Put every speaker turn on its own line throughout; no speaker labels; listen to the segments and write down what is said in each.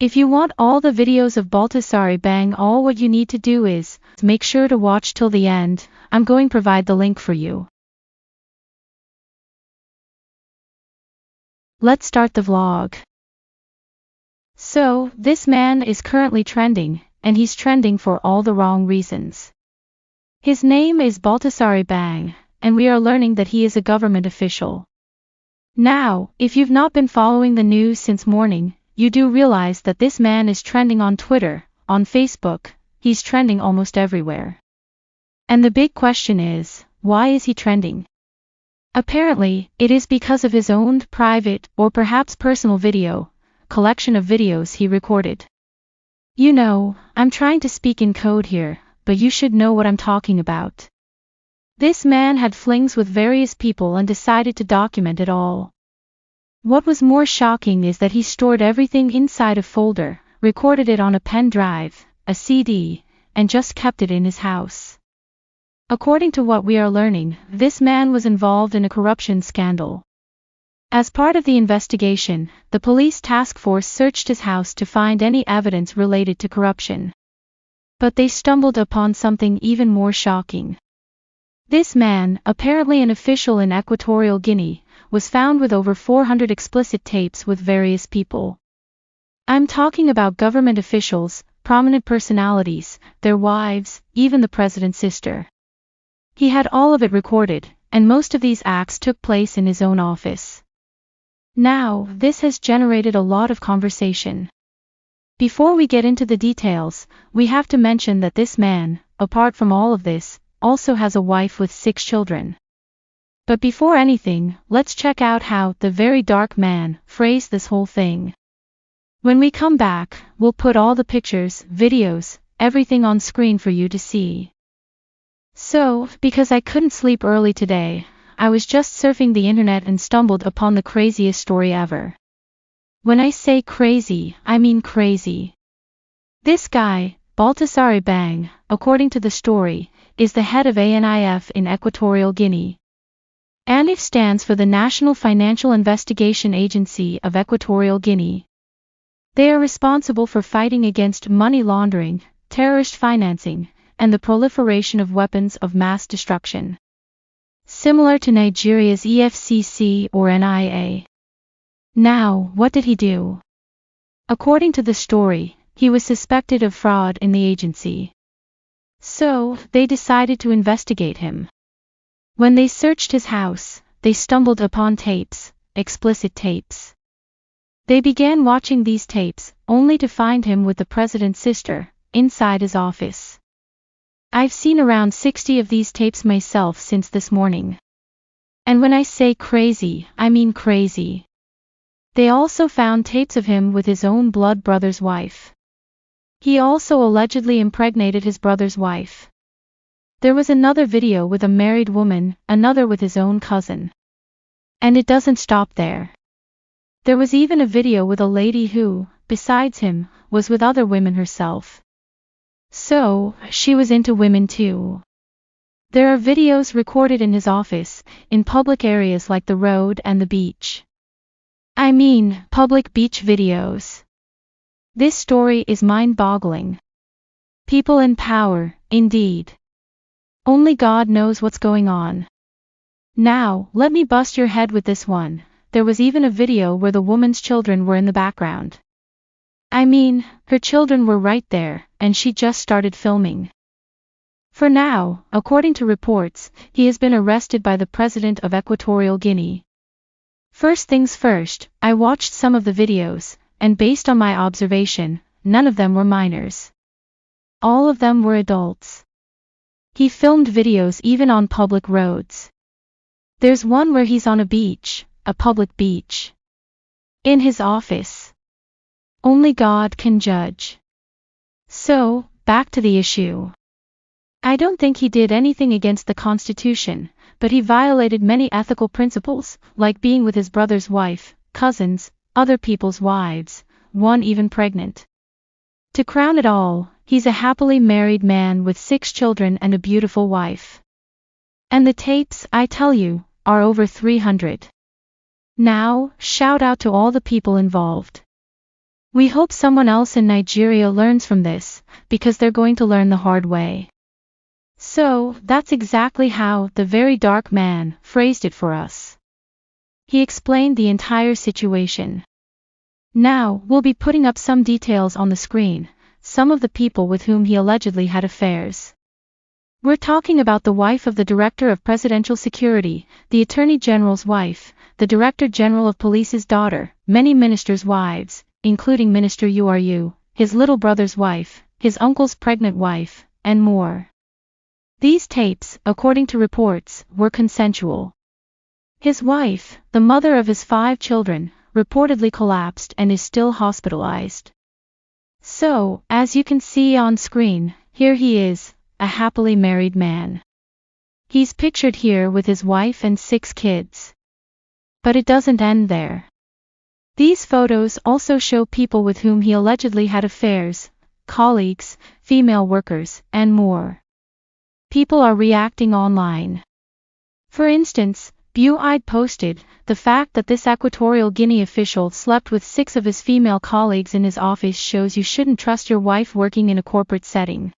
If you want all the videos of Baltasar Ebang, all what you need to do is make sure to watch till the end. I'm going to provide the link for you. Let's start the vlog. So, this man is currently trending, and he's trending for all the wrong reasons. His name is Baltasar Ebang, and we are learning that he is a government official. Now, if you've not been following the news since morning, you do realize that this man is trending on Twitter, on Facebook, he's trending almost everywhere. And the big question is, why is he trending? Apparently, it is because of his own private, or perhaps personal collection of videos he recorded. You know, I'm trying to speak in code here, but you should know what I'm talking about. This man had flings with various people and decided to document it all. What was more shocking is that he stored everything inside a folder, recorded it on a pen drive, a CD, and just kept it in his house. According to what we are learning, this man was involved in a corruption scandal. As part of the investigation, the police task force searched his house to find any evidence related to corruption. But they stumbled upon something even more shocking. This man, apparently an official in Equatorial Guinea, was found with over 400 explicit tapes with various people. I'm talking about government officials, prominent personalities, their wives, even the president's sister. He had all of it recorded, and most of these acts took place in his own office. Now, this has generated a lot of conversation. Before we get into the details, we have to mention that this man, apart from all of this, also has a wife with 6 children. But before anything, let's check out how the very dark man phrased this whole thing. When we come back, we'll put all the pictures, videos, everything on screen for you to see. So, because I couldn't sleep early today, I was just surfing the internet and stumbled upon the craziest story ever. When I say crazy, I mean crazy. This guy, Baltasar Ebang, according to the story, is the head of Anif in Equatorial Guinea. Anif stands for the National Financial Investigation Agency of Equatorial Guinea. They are responsible for fighting against money laundering, terrorist financing, and the proliferation of weapons of mass destruction. Similar to Nigeria's EFCC or NIA. Now, what did he do? According to the story, he was suspected of fraud in the agency. So, they decided to investigate him. When they searched his house, they stumbled upon tapes, explicit tapes. They began watching these tapes, only to find him with the president's sister, inside his office. I've seen around 60 of these tapes myself since this morning. And when I say crazy, I mean crazy. They also found tapes of him with his own blood brother's wife. He also allegedly impregnated his brother's wife. There was another video with a married woman, another with his own cousin. And it doesn't stop there. There was even a video with a lady who, besides him, was with other women herself. So, she was into women too. There are videos recorded in his office, in public areas like the road and the beach. I mean, public beach videos. This story is mind-boggling. People in power, indeed. Only God knows what's going on. Now, let me bust your head with this one. There was even a video where the woman's children were in the background. I mean, her children were right there, and she just started filming. For now, according to reports, he has been arrested by the president of Equatorial Guinea. First things first, I watched some of the videos, and based on my observation, none of them were minors. All of them were adults. He filmed videos even on public roads. There's one where he's on a beach, a public beach. In his office. Only God can judge. So, back to the issue. I don't think he did anything against the Constitution, but he violated many ethical principles, like being with his brother's wife, cousins, other people's wives, one even pregnant. To crown it all, he's a happily married man with 6 children and a beautiful wife. And the tapes, I tell you, are over 300. Now, shout out to all the people involved. We hope someone else in Nigeria learns from this, because they're going to learn the hard way. So, that's exactly how the very dark man phrased it for us. He explained the entire situation. Now, we'll be putting up some details on the screen, some of the people with whom he allegedly had affairs. We're talking about the wife of the Director of Presidential Security, the Attorney General's wife, the Director General of Police's daughter, many ministers' wives, including Minister Uru, his little brother's wife, his uncle's pregnant wife, and more. These tapes, according to reports, were consensual. His wife, the mother of his 5 children, reportedly collapsed and is still hospitalized. So, as you can see on screen, here he is, a happily married man. He's pictured here with his wife and 6 kids. But it doesn't end there. These photos also show people with whom he allegedly had affairs, colleagues, female workers, and more. People are reacting online. For instance, Buide posted, the fact that this Equatorial Guinea official slept with 6 of his female colleagues in his office shows you shouldn't trust your wife working in a corporate setting.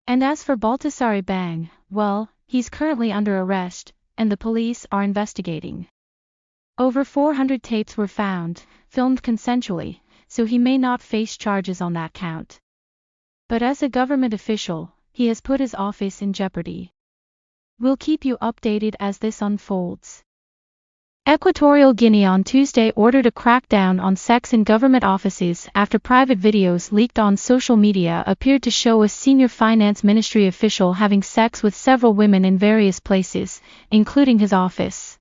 And as for Baltasar Ebang, well, he's currently under arrest, and the police are investigating. Over 400 tapes were found, filmed consensually, so he may not face charges on that count. But as a government official, he has put his office in jeopardy. We'll keep you updated as this unfolds. Equatorial Guinea on Tuesday ordered a crackdown on sex in government offices after private videos leaked on social media appeared to show a senior finance ministry official having sex with several women in various places, including his office.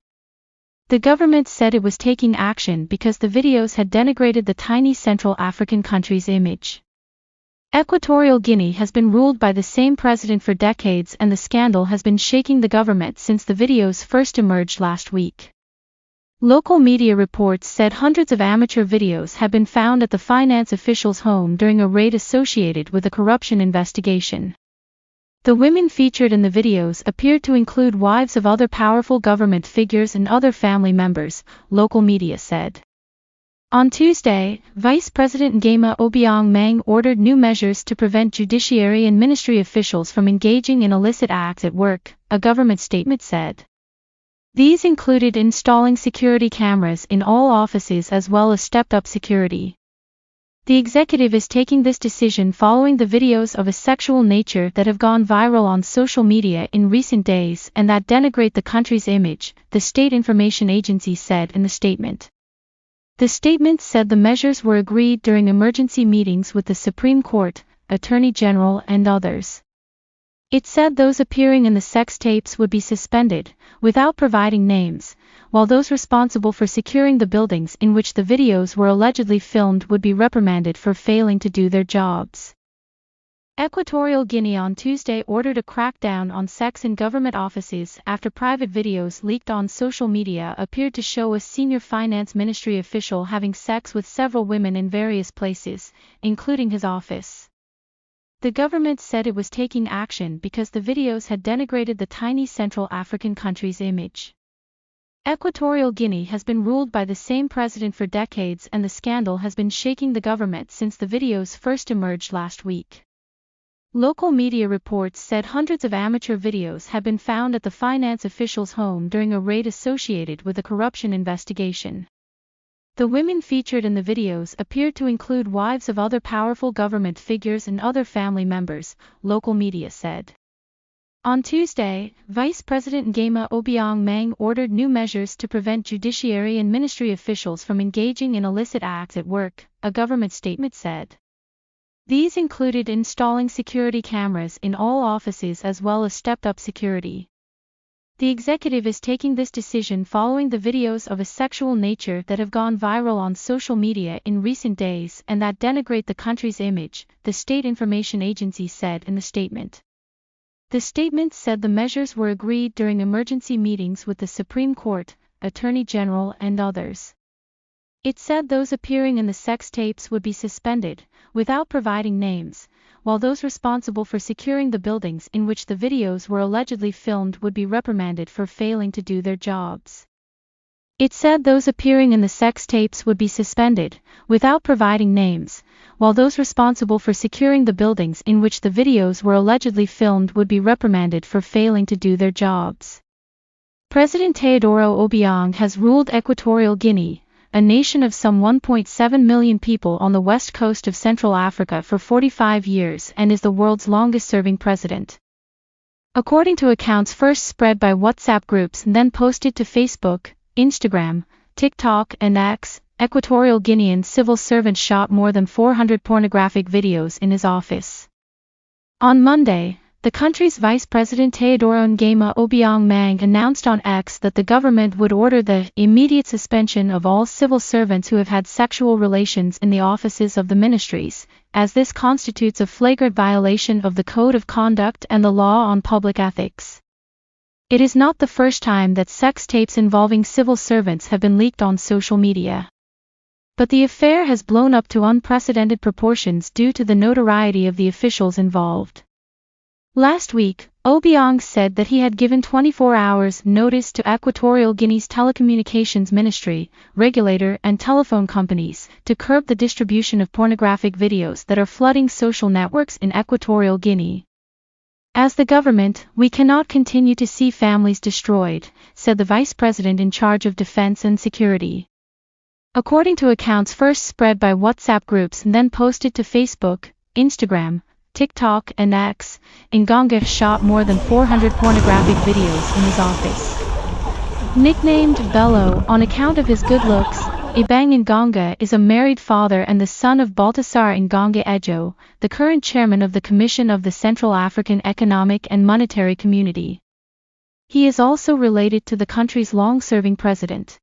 The government said it was taking action because the videos had denigrated the tiny Central African country's image. Equatorial Guinea has been ruled by the same president for decades, and the scandal has been shaking the government since the videos first emerged last week. Local media reports said hundreds of amateur videos have been found at the finance official's home during a raid associated with a corruption investigation. The women featured in the videos appeared to include wives of other powerful government figures and other family members, local media said. On Tuesday, Vice President Engonga Obiang ordered new measures to prevent judiciary and ministry officials from engaging in illicit acts at work, a government statement said. These included installing security cameras in all offices as well as stepped-up security. The executive is taking this decision following the videos of a sexual nature that have gone viral on social media in recent days and that denigrate the country's image, the State Information Agency said in the statement. The statement said the measures were agreed during emergency meetings with the Supreme Court, Attorney General, and others. It said those appearing in the sex tapes would be suspended, without providing names, while those responsible for securing the buildings in which the videos were allegedly filmed would be reprimanded for failing to do their jobs. Equatorial Guinea on Tuesday ordered a crackdown on sex in government offices after private videos leaked on social media appeared to show a senior finance ministry official having sex with several women in various places, including his office. The government said it was taking action because the videos had denigrated the tiny Central African country's image. Equatorial Guinea has been ruled by the same president for decades, and the scandal has been shaking the government since the videos first emerged last week. Local media reports said hundreds of amateur videos have been found at the finance official's home during a raid associated with a corruption investigation. The women featured in the videos appeared to include wives of other powerful government figures and other family members, local media said. On Tuesday, Vice President Engonga Obiang ordered new measures to prevent judiciary and ministry officials from engaging in illicit acts at work, a government statement said. These included installing security cameras in all offices as well as stepped-up security. The executive is taking this decision following the videos of a sexual nature that have gone viral on social media in recent days and that denigrate the country's image, the State Information Agency said in the statement. The statement said the measures were agreed during emergency meetings with the Supreme Court, Attorney General, and others. It said those appearing in the sex tapes would be suspended, without providing names, while those responsible for securing the buildings in which the videos were allegedly filmed would be reprimanded for failing to do their jobs. It said those appearing in the sex tapes would be suspended, without providing names, while those responsible for securing the buildings in which the videos were allegedly filmed would be reprimanded for failing to do their jobs. President Teodoro Obiang has ruled Equatorial Guinea, a nation of some 1.7 million people on the west coast of Central Africa, for 45 years and is the world's longest-serving president. According to accounts first spread by WhatsApp groups and then posted to Facebook, Instagram, TikTok, and X, Equatorial Guinean civil servant shot more than 400 pornographic videos in his office. On Monday, the country's Vice President Teodoro Engonga Obiang announced on X that the government would order the immediate suspension of all civil servants who have had sexual relations in the offices of the ministries, as this constitutes a flagrant violation of the Code of Conduct and the law on public ethics. It is not the first time that sex tapes involving civil servants have been leaked on social media. But the affair has blown up to unprecedented proportions due to the notoriety of the officials involved. Last week, Obiang said that he had given 24 hours notice to Equatorial Guinea's telecommunications ministry, regulator, and telephone companies to curb the distribution of pornographic videos that are flooding social networks in Equatorial Guinea. As the government, we cannot continue to see families destroyed, said the vice president in charge of defense and security. According to accounts first spread by WhatsApp groups and then posted to Facebook, Instagram, TikTok, and X, Engonga shot more than 400 pornographic videos in his office. Nicknamed Bello on account of his good looks, Ebang Engonga is a married father and the son of Baltasar Ebang Engonga, the current chairman of the Commission of the Central African Economic and Monetary Community. He is also related to the country's long-serving president.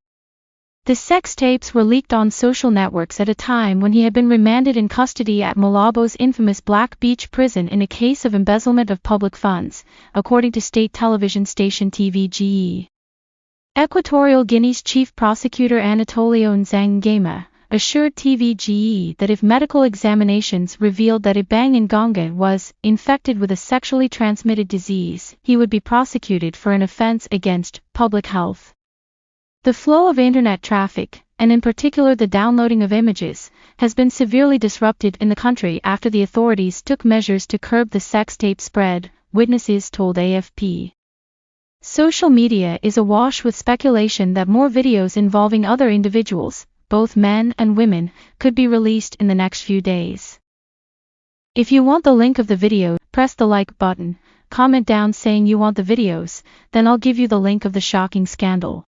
The sex tapes were leaked on social networks at a time when he had been remanded in custody at Malabo's infamous Black Beach prison in a case of embezzlement of public funds, according to state television station TVGE. Equatorial Guinea's chief prosecutor Anatolio Nzangama assured TVGE that if medical examinations revealed that Ebang Engonga was infected with a sexually transmitted disease, he would be prosecuted for an offense against public health. The flow of internet traffic, and in particular the downloading of images, has been severely disrupted in the country after the authorities took measures to curb the sex tape spread, witnesses told AFP. Social media is awash with speculation that more videos involving other individuals, both men and women, could be released in the next few days. If you want the link of the video, press the like button, comment down saying you want the videos, then I'll give you the link of the shocking scandal.